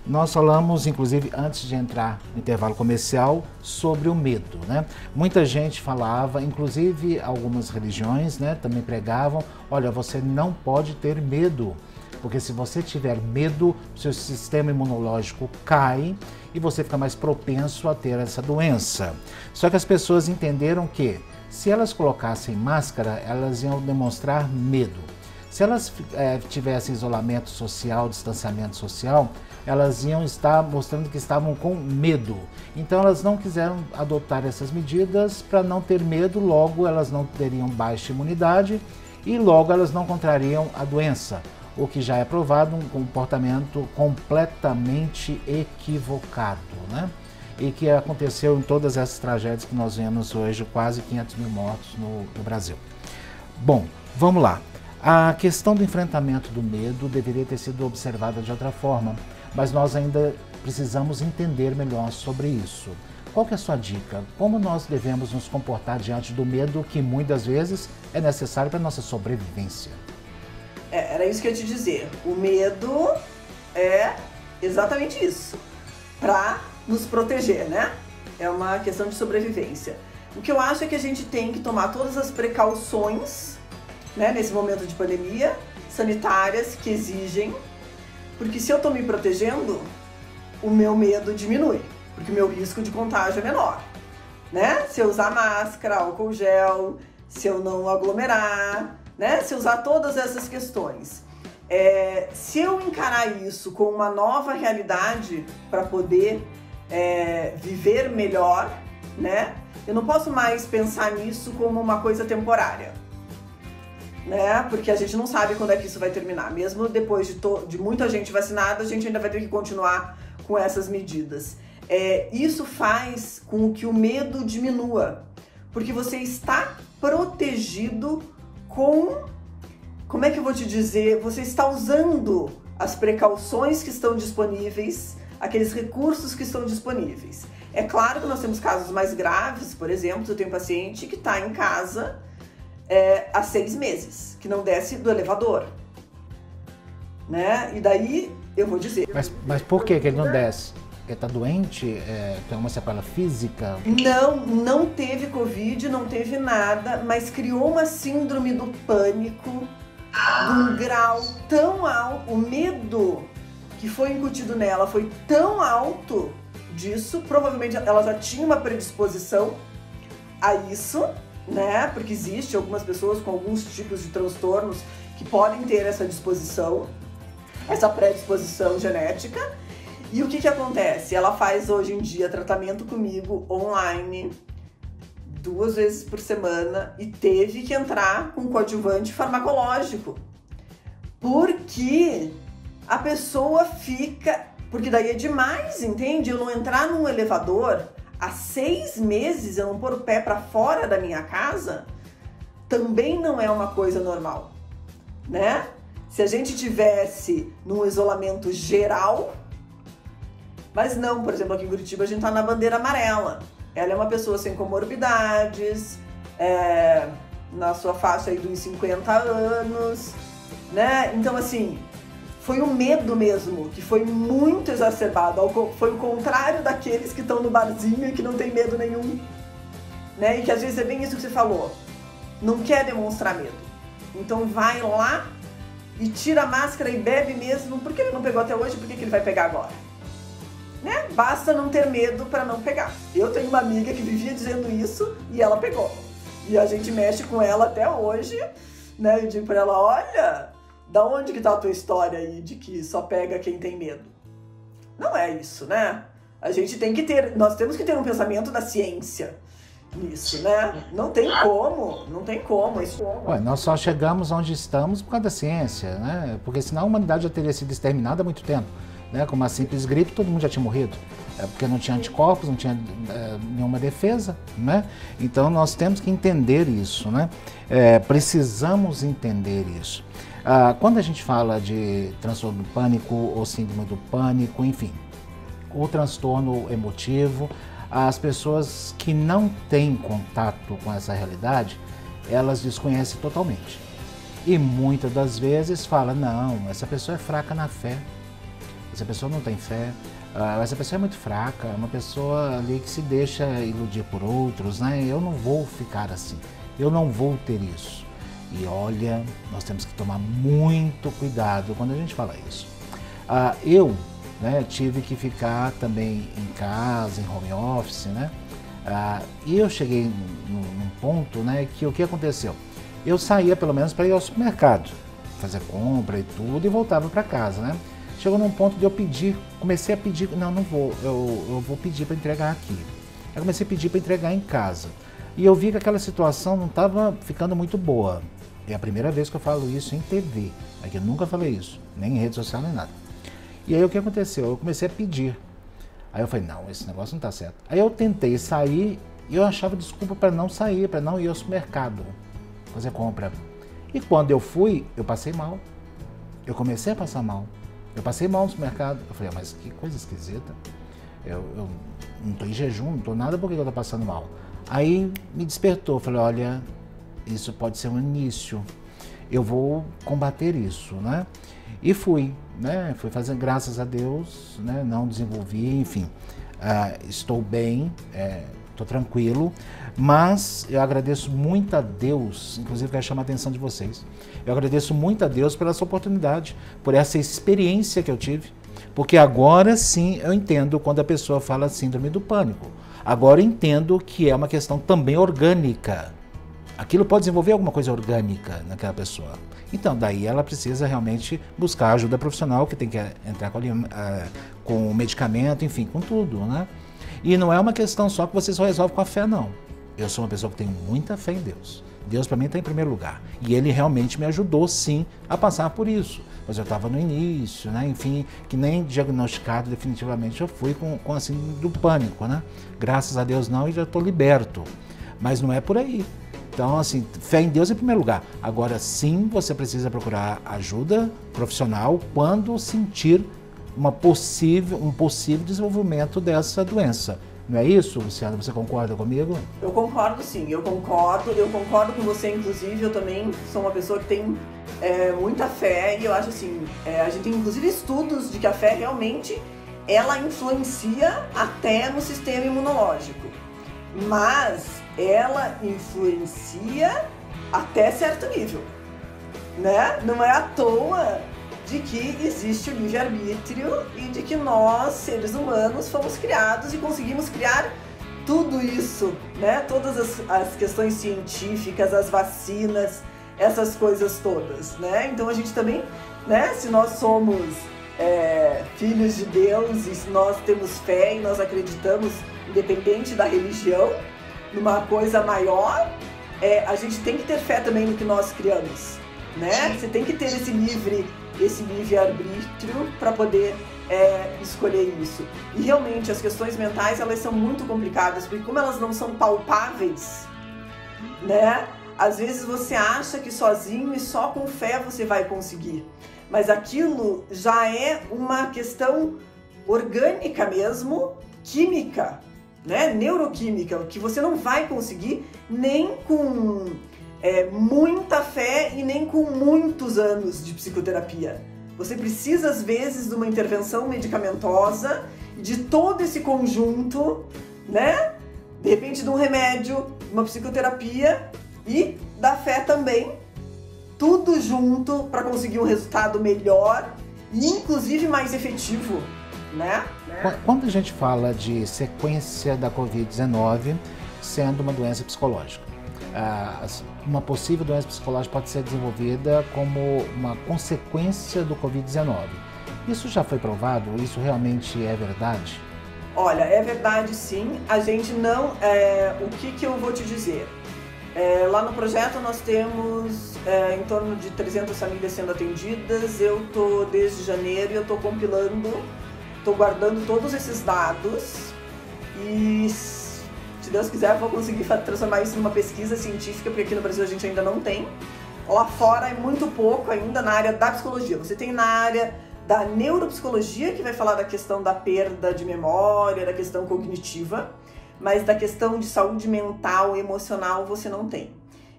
nós falamos, inclusive, antes de entrar no intervalo comercial, sobre o medo, né? Muita gente falava, inclusive algumas religiões, né, também pregavam, olha, você não pode ter medo, porque se você tiver medo, seu sistema imunológico cai e você fica mais propenso a ter essa doença. Só que as pessoas entenderam que se elas colocassem máscara, elas iam demonstrar medo. Se elas tivessem isolamento social, distanciamento social, elas iam estar mostrando que estavam com medo. Então elas não quiseram adotar essas medidas para não ter medo, logo elas não teriam baixa imunidade e logo elas não contrariam a doença. O que já é provado um comportamento completamente equivocado, né? E que aconteceu em todas essas tragédias que nós vemos hoje, quase 500 mil mortos no Brasil. Bom, vamos lá. A questão do enfrentamento do medo deveria ter sido observada de outra forma, mas nós ainda precisamos entender melhor sobre isso. Qual que é a sua dica? Como nós devemos nos comportar diante do medo que muitas vezes é necessário para a nossa sobrevivência? Era isso que eu ia te dizer. O medo é exatamente isso, para nos proteger, né? É uma questão de sobrevivência. O que eu acho é que a gente tem que tomar todas as precauções, né, nesse momento de pandemia, sanitárias que exigem, porque se eu estou me protegendo, o meu medo diminui, porque o meu risco de contágio é menor, né? Se eu usar máscara, álcool gel, se eu não aglomerar, né? Se usar todas essas questões. Se eu encarar isso com uma nova realidade para poder viver melhor, né? Eu não posso mais pensar nisso como uma coisa temporária, né? Porque a gente não sabe quando é que isso vai terminar. Mesmo depois de muita gente vacinada, a gente ainda vai ter que continuar com essas medidas. Isso faz com que o medo diminua, porque você está protegido com, como é que eu vou te dizer, você está usando as precauções que estão disponíveis, aqueles recursos que estão disponíveis. É claro que nós temos casos mais graves, por exemplo, eu tenho um paciente que está em casa há 6 meses, que não desce do elevador, né? E daí eu vou dizer... Mas por que ele não desce? Ele está doente? Tem uma sequela física? Não teve Covid, não teve nada, mas criou uma síndrome do pânico de um grau tão alto, o medo que foi incutido nela foi tão alto disso, provavelmente ela já tinha uma predisposição a isso, né? Porque existe algumas pessoas com alguns tipos de transtornos que podem ter essa disposição, essa predisposição genética. E o que acontece? Ela faz hoje em dia tratamento comigo online 2 vezes por semana e teve que entrar com coadjuvante farmacológico. Porque a pessoa fica... Porque daí é demais, entende? Eu não entrar num elevador há 6 meses, eu não pôr o pé para fora da minha casa, também não é uma coisa normal, né? Se a gente tivesse num isolamento geral... Mas não, por exemplo, aqui em Curitiba a gente tá na bandeira amarela. Ela é uma pessoa sem comorbidades, na sua faixa aí dos 50 anos, né? Então, assim, foi um medo mesmo, que foi muito exacerbado. Foi o contrário daqueles que estão no barzinho e que não tem medo nenhum, né? E que às vezes é bem isso que você falou, não quer demonstrar medo. Então vai lá e tira a máscara e bebe mesmo, porque ele não pegou até hoje, por que ele vai pegar agora? Né? Basta não ter medo para não pegar. Eu tenho uma amiga que vivia dizendo isso e ela pegou. E a gente mexe com ela até hoje, né? Eu digo para ela, olha, da onde que tá a tua história aí de que só pega quem tem medo? Não é isso, né? A gente tem que ter, nós temos que ter um pensamento da ciência nisso, né? Não tem como. Isso... Ué, nós só chegamos onde estamos por causa da ciência, né? Porque senão a humanidade já teria sido exterminada há muito tempo. Né, com uma simples gripe, todo mundo já tinha morrido, porque não tinha anticorpos, não tinha nenhuma defesa, né? Então nós temos que entender isso, né? Precisamos entender isso. Quando a gente fala de transtorno do pânico ou síndrome do pânico, enfim, o transtorno emotivo, as pessoas que não têm contato com essa realidade, elas desconhecem totalmente. E muitas das vezes falam, não, essa pessoa é fraca na fé. Essa pessoa não tem fé, essa pessoa é muito fraca, é uma pessoa ali que se deixa iludir por outros, né? Eu não vou ficar assim, eu não vou ter isso. E olha, nós temos que tomar muito cuidado quando a gente fala isso. Eu, né, tive que ficar também em casa, em home office, né? E eu cheguei num ponto, né, que o que aconteceu? Eu saía pelo menos para ir ao supermercado, fazer compra e tudo e voltava para casa, né? Chegou num ponto de eu pedir, comecei a pedir, não vou, eu vou pedir para entregar aqui. Eu comecei a pedir para entregar em casa. E eu vi que aquela situação não estava ficando muito boa. É a primeira vez que eu falo isso em TV. Aqui eu nunca falei isso, nem em rede social, nem nada. E aí o que aconteceu? Eu comecei a pedir. Aí eu falei, não, esse negócio não está certo. Aí eu tentei sair e eu achava desculpa para não sair, para não ir ao supermercado, fazer compra. E quando eu fui, eu passei mal. Eu comecei a passar mal. Eu passei mal no supermercado, eu falei, mas que coisa esquisita, eu não estou em jejum, não estou nada, por que eu estou passando mal? Aí me despertou, eu falei, olha, isso pode ser um início, eu vou combater isso, né? E fui, né? Fui fazendo, graças a Deus, né? Não desenvolvi, enfim, estou bem, estou tranquilo, mas eu agradeço muito a Deus, inclusive quero chamar a atenção de vocês, eu agradeço muito a Deus por essa oportunidade, por essa experiência que eu tive, porque agora sim eu entendo quando a pessoa fala síndrome do pânico, agora eu entendo que é uma questão também orgânica, aquilo pode desenvolver alguma coisa orgânica naquela pessoa, então daí ela precisa realmente buscar ajuda profissional, que tem que entrar com medicamento, enfim, com tudo, né? E não é uma questão só que você só resolve com a fé, não. Eu sou uma pessoa que tem muita fé em Deus. Deus para mim está em primeiro lugar. E Ele realmente me ajudou, sim, a passar por isso. Mas eu estava no início, né? Enfim, que nem diagnosticado definitivamente eu fui com a síndrome do pânico, né? Graças a Deus não, e já estou liberto. Mas não é por aí. Então, assim, fé em Deus em primeiro lugar. Agora, sim, você precisa procurar ajuda profissional quando sentir um possível desenvolvimento dessa doença. Não é isso, Luciana? Você concorda comigo? Eu concordo, sim. Eu concordo com você, inclusive. Eu também sou uma pessoa que tem muita fé e eu acho assim, a gente tem inclusive estudos de que a fé realmente ela influencia até no sistema imunológico. Mas ela influencia até certo nível, né? Não é à toa de que existe o livre-arbítrio e de que nós, seres humanos, fomos criados e conseguimos criar tudo isso, né? Todas as questões científicas, as vacinas, essas coisas todas, né? Então a gente também, né? Se nós somos filhos de Deus e se nós temos fé e nós acreditamos, independente da religião, numa coisa maior, a gente tem que ter fé também no que nós criamos, né? Você tem que ter esse livre-arbítrio para poder escolher isso. E realmente as questões mentais, elas são muito complicadas, porque como elas não são palpáveis, né? Às vezes você acha que sozinho e só com fé você vai conseguir. Mas aquilo já é uma questão orgânica mesmo, química, né? Neuroquímica, que você não vai conseguir nem com muita fé e nem com muitos anos de psicoterapia. Você precisa, às vezes, de uma intervenção medicamentosa, de todo esse conjunto, né? De repente, de um remédio, uma psicoterapia e da fé também. Tudo junto para conseguir um resultado melhor e, inclusive, mais efetivo, né? Quando a gente fala de sequência da Covid-19 sendo uma doença psicológica, uma possível doença psicológica pode ser desenvolvida como uma consequência do Covid-19. Isso já foi provado? Isso realmente é verdade? Olha, é verdade sim. A gente não... o que eu vou te dizer? Lá no projeto nós temos em torno de 300 famílias sendo atendidas. Eu tô desde janeiro e eu tô compilando, tô guardando todos esses dados e, se Deus quiser, vou conseguir transformar isso numa pesquisa científica, porque aqui no Brasil a gente ainda não tem. Lá fora é muito pouco ainda na área da psicologia. Você tem na área da neuropsicologia, que vai falar da questão da perda de memória, da questão cognitiva, mas da questão de saúde mental e emocional você não tem.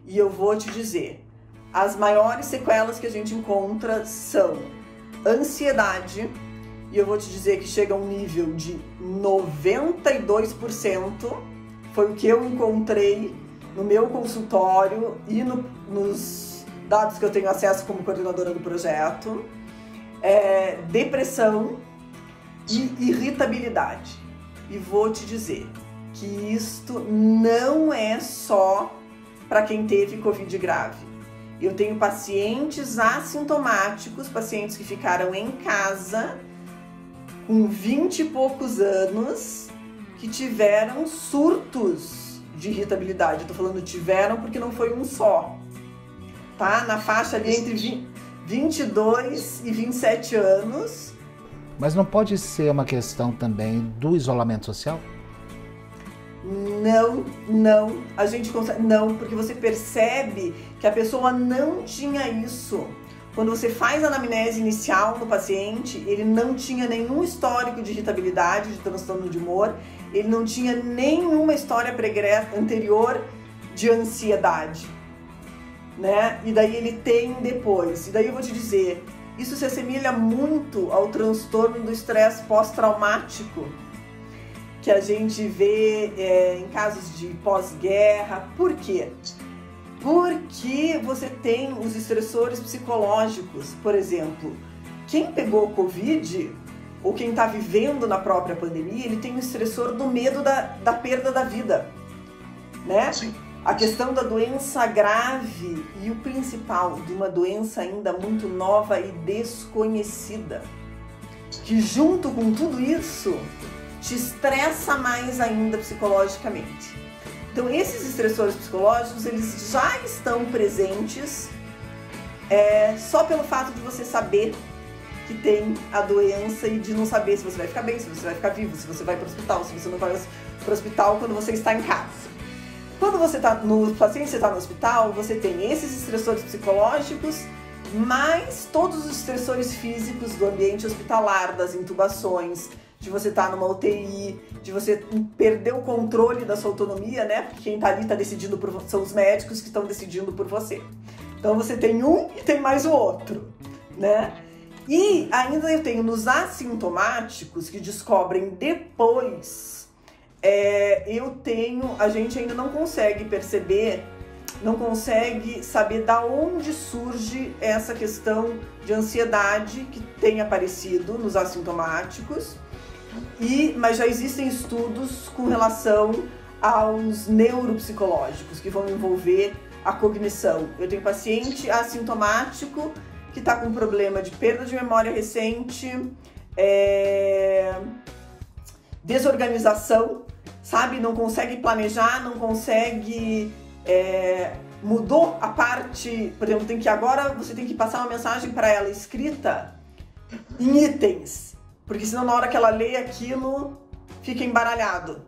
E eu vou te dizer, as maiores sequelas que a gente encontra são ansiedade, e eu vou te dizer que chega a um nível de 92%, foi o que eu encontrei no meu consultório e nos dados que eu tenho acesso como coordenadora do projeto, depressão e irritabilidade. E vou te dizer que isto não é só para quem teve Covid grave. Eu tenho pacientes assintomáticos, pacientes que ficaram em casa com 20 e poucos anos, que tiveram surtos de irritabilidade. Eu tô falando tiveram porque não foi um só, tá? Na faixa ali entre 22 e 27 anos. Mas não pode ser uma questão também do isolamento social? Não, a gente consegue, não, porque você percebe que a pessoa não tinha isso. Quando você faz a anamnese inicial no paciente, ele não tinha nenhum histórico de irritabilidade, de transtorno de humor, ele não tinha nenhuma história anterior de ansiedade, né? E daí ele tem depois. E daí eu vou te dizer, isso se assemelha muito ao transtorno do estresse pós-traumático, que a gente vê em casos de pós-guerra. Por quê? Porque você tem os estressores psicológicos. Por exemplo, quem pegou Covid ou quem está vivendo na própria pandemia, ele tem o estressor do medo da perda da vida, né? Sim. A questão da doença grave e o principal, de uma doença ainda muito nova e desconhecida, que junto com tudo isso te estressa mais ainda psicologicamente. Então esses estressores psicológicos, eles já estão presentes só pelo fato de você saber que tem a doença e de não saber se você vai ficar bem, se você vai ficar vivo, se você vai para o hospital, se você não vai para o hospital quando você está em casa. Quando você está no paciente, você está no hospital, você tem esses estressores psicológicos, mais todos os estressores físicos do ambiente hospitalar, das intubações, de você estar numa UTI, de você perder o controle da sua autonomia, né? Porque quem está ali está decidindo por você, são os médicos que estão decidindo por você. Então você tem um e tem mais o outro, né? E ainda eu tenho nos assintomáticos que descobrem depois, a gente ainda não consegue perceber, não consegue saber da onde surge essa questão de ansiedade que tem aparecido nos assintomáticos, mas já existem estudos com relação aos neuropsicológicos que vão envolver a cognição. Eu tenho paciente assintomático que está com problema de perda de memória recente, desorganização, sabe? Não consegue planejar, não consegue... mudou a parte, por exemplo, agora você tem que passar uma mensagem para ela escrita em itens, porque senão na hora que ela lê aquilo fica embaralhado,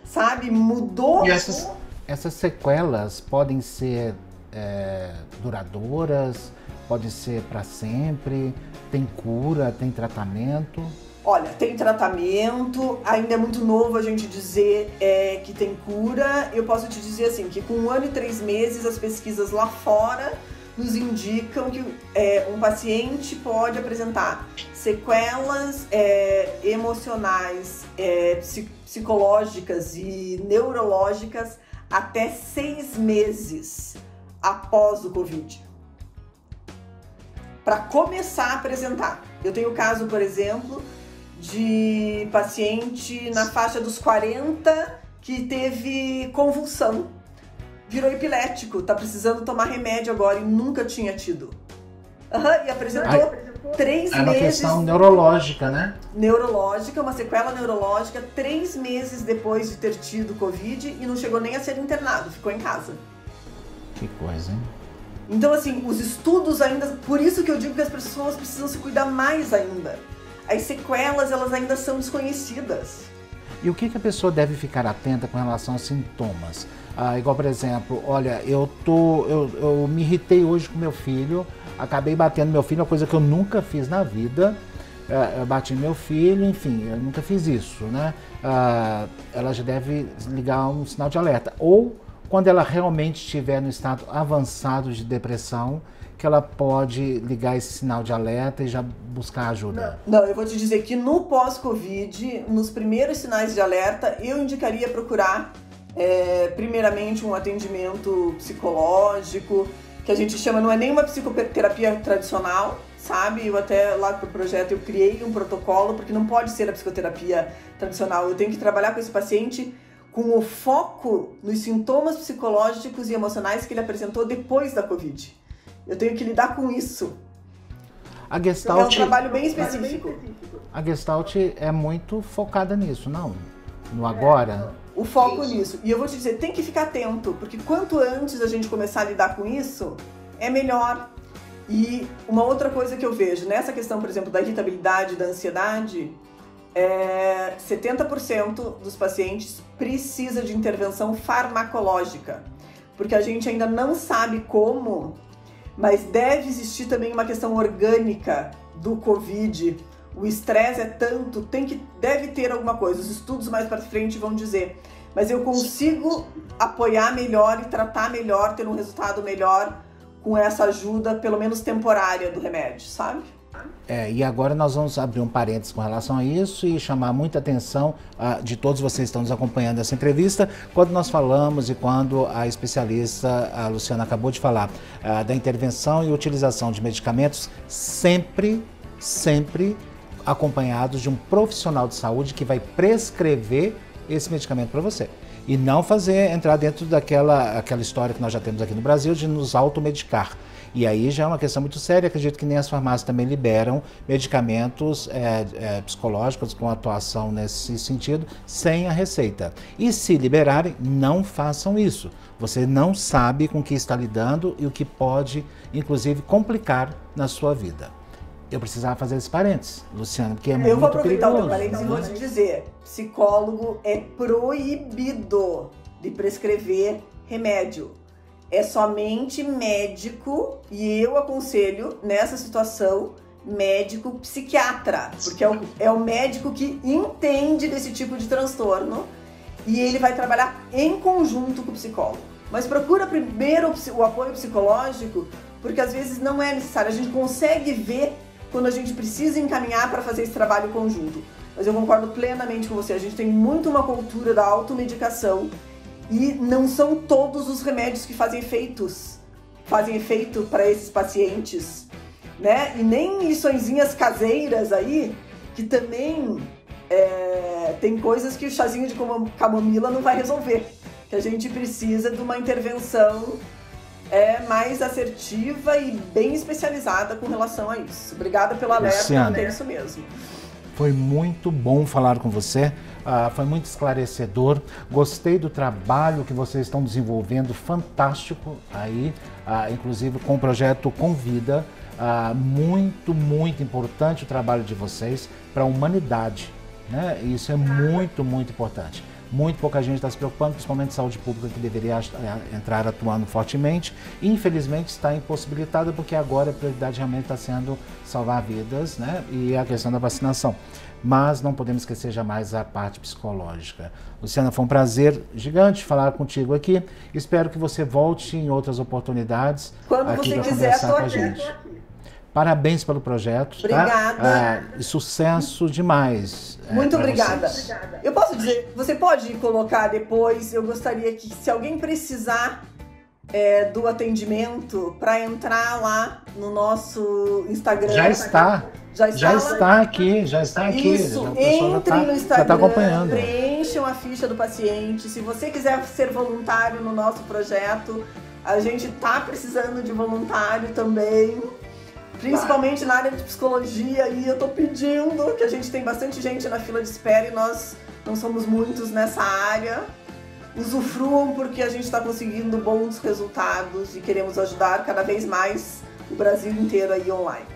sabe? Mudou. E essas sequelas podem ser duradouras, podem ser para sempre, tem cura, tem tratamento? Olha, tem tratamento, ainda é muito novo a gente dizer que tem cura. Eu posso te dizer assim, que com 1 ano e 3 meses as pesquisas lá fora nos indicam que um paciente pode apresentar sequelas emocionais, psicológicas e neurológicas até 6 meses após o Covid. Para começar a apresentar. Eu tenho o caso, por exemplo, de paciente na faixa dos 40 que teve convulsão, virou epilético, tá precisando tomar remédio agora e nunca tinha tido. E apresentou 3 meses. É uma questão neurológica, né? Neurológica, uma sequela neurológica, 3 meses depois de ter tido Covid e não chegou nem a ser internado, ficou em casa. Que coisa, hein? Então, assim, os estudos ainda... Por isso que eu digo que as pessoas precisam se cuidar mais ainda. As sequelas, elas ainda são desconhecidas. E o que a pessoa deve ficar atenta com relação aos sintomas? Igual, por exemplo, olha, eu me irritei hoje com meu filho, acabei batendo meu filho, uma coisa que eu nunca fiz na vida. Eu bati meu filho, enfim, eu nunca fiz isso, né? Ela já deve ligar um sinal de alerta. Ou, quando ela realmente estiver no estado avançado de depressão, que ela pode ligar esse sinal de alerta e já buscar ajuda? Não, eu vou te dizer que no pós-Covid, nos primeiros sinais de alerta, eu indicaria procurar primeiramente um atendimento psicológico, que a gente chama, não é nem uma psicoterapia tradicional, sabe? Eu até lá pro projeto eu criei um protocolo, porque não pode ser a psicoterapia tradicional, eu tenho que trabalhar com esse paciente com o foco nos sintomas psicológicos e emocionais que ele apresentou depois da Covid. Eu tenho que lidar com isso. A Gestalt, é um trabalho bem específico. A Gestalt é muito focada nisso, não? No agora? O foco nisso. E eu vou te dizer, tem que ficar atento, porque quanto antes a gente começar a lidar com isso, é melhor. E uma outra coisa que eu vejo, nessa questão, por exemplo, da irritabilidade, da ansiedade, 70% dos pacientes precisa de intervenção farmacológica, porque a gente ainda não sabe como, mas deve existir também uma questão orgânica do Covid. O estresse é tanto, deve ter alguma coisa. Os estudos mais para frente vão dizer, mas eu consigo apoiar melhor e tratar melhor, ter um resultado melhor com essa ajuda, pelo menos temporária, do remédio, sabe? E agora nós vamos abrir um parênteses com relação a isso e chamar muita atenção de todos vocês que estão nos acompanhando essa entrevista, quando nós falamos e quando a especialista, a Luciana, acabou de falar da intervenção e utilização de medicamentos, sempre acompanhados de um profissional de saúde que vai prescrever esse medicamento para você. E não entrar dentro daquela história que nós já temos aqui no Brasil de nos automedicar. E aí já é uma questão muito séria, acredito que nem as farmácias também liberam medicamentos psicológicos com atuação nesse sentido, sem a receita. E se liberarem, não façam isso. Você não sabe com o que está lidando e o que pode, inclusive, complicar na sua vida. Eu precisava fazer esse parênteses, Luciana, porque é muito perigoso. Eu vou aproveitar o teu parênteses e vou te dizer, psicólogo é proibido de prescrever remédio. É somente médico, e eu aconselho nessa situação, médico psiquiatra, porque é o médico que entende desse tipo de transtorno e ele vai trabalhar em conjunto com o psicólogo. Mas procura primeiro o apoio psicológico, porque às vezes não é necessário, a gente consegue ver quando a gente precisa encaminhar para fazer esse trabalho conjunto. Mas eu concordo plenamente com você, a gente tem muito uma cultura da automedicação e não são todos os remédios que fazem efeito para esses pacientes, né? E nem liçõezinhas caseiras aí, que também tem coisas que o chazinho de camomila não vai resolver, que a gente precisa de uma intervenção mais assertiva e bem especializada com relação a isso. Obrigada pelo alerta, é isso mesmo. Foi muito bom falar com você, foi muito esclarecedor, gostei do trabalho que vocês estão desenvolvendo, fantástico aí, inclusive com o projeto Convida, muito importante o trabalho de vocês para a humanidade, né? Isso é muito importante. Muito pouca gente está se preocupando, principalmente saúde pública, que deveria entrar atuando fortemente. Infelizmente está impossibilitada, porque agora a prioridade realmente está sendo salvar vidas, né? E a questão da vacinação. Mas não podemos esquecer jamais a parte psicológica. Luciana, foi um prazer gigante falar contigo aqui. Espero que você volte em outras oportunidades. Quando aqui você para quiser, conversar com a gente. Parabéns pelo projeto. Obrigada. Tá? E sucesso demais. Muito obrigada. Eu posso dizer, você pode colocar depois, eu gostaria que, se alguém precisar do atendimento, para entrar lá no nosso Instagram. Já está aqui. Isso, entrem no Instagram, já está acompanhando. Preencham a ficha do paciente. Se você quiser ser voluntário no nosso projeto, a gente está precisando de voluntário também. Principalmente na área de psicologia, e eu tô pedindo, que a gente tem bastante gente na fila de espera e nós não somos muitos nessa área. Usufruam, porque a gente está conseguindo bons resultados e queremos ajudar cada vez mais o Brasil inteiro aí online.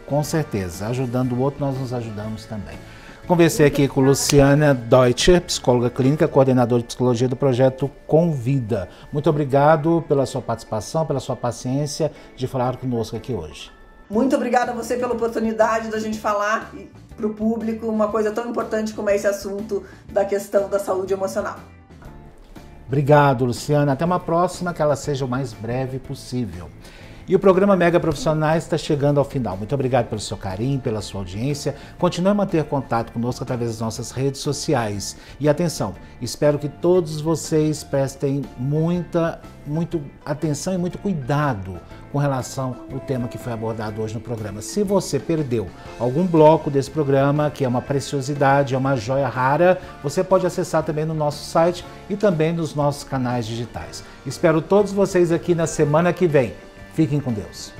Com certeza, ajudando o outro, nós nos ajudamos também. Conversei aqui com Luciana Deutscher, psicóloga clínica, coordenadora de psicologia do projeto Convida. Muito obrigado pela sua participação, pela sua paciência de falar conosco aqui hoje. Muito obrigada a você pela oportunidade da gente falar para o público uma coisa tão importante como é esse assunto da questão da saúde emocional. Obrigado, Luciana. Até uma próxima, que ela seja o mais breve possível. E o programa Mega Profissionais está chegando ao final. Muito obrigado pelo seu carinho, pela sua audiência. Continue a manter contato conosco através das nossas redes sociais. E atenção, espero que todos vocês prestem muita atenção e muito cuidado com relação ao tema que foi abordado hoje no programa. Se você perdeu algum bloco desse programa, que é uma preciosidade, é uma joia rara, você pode acessar também no nosso site e também nos nossos canais digitais. Espero todos vocês aqui na semana que vem. Fiquem com Deus.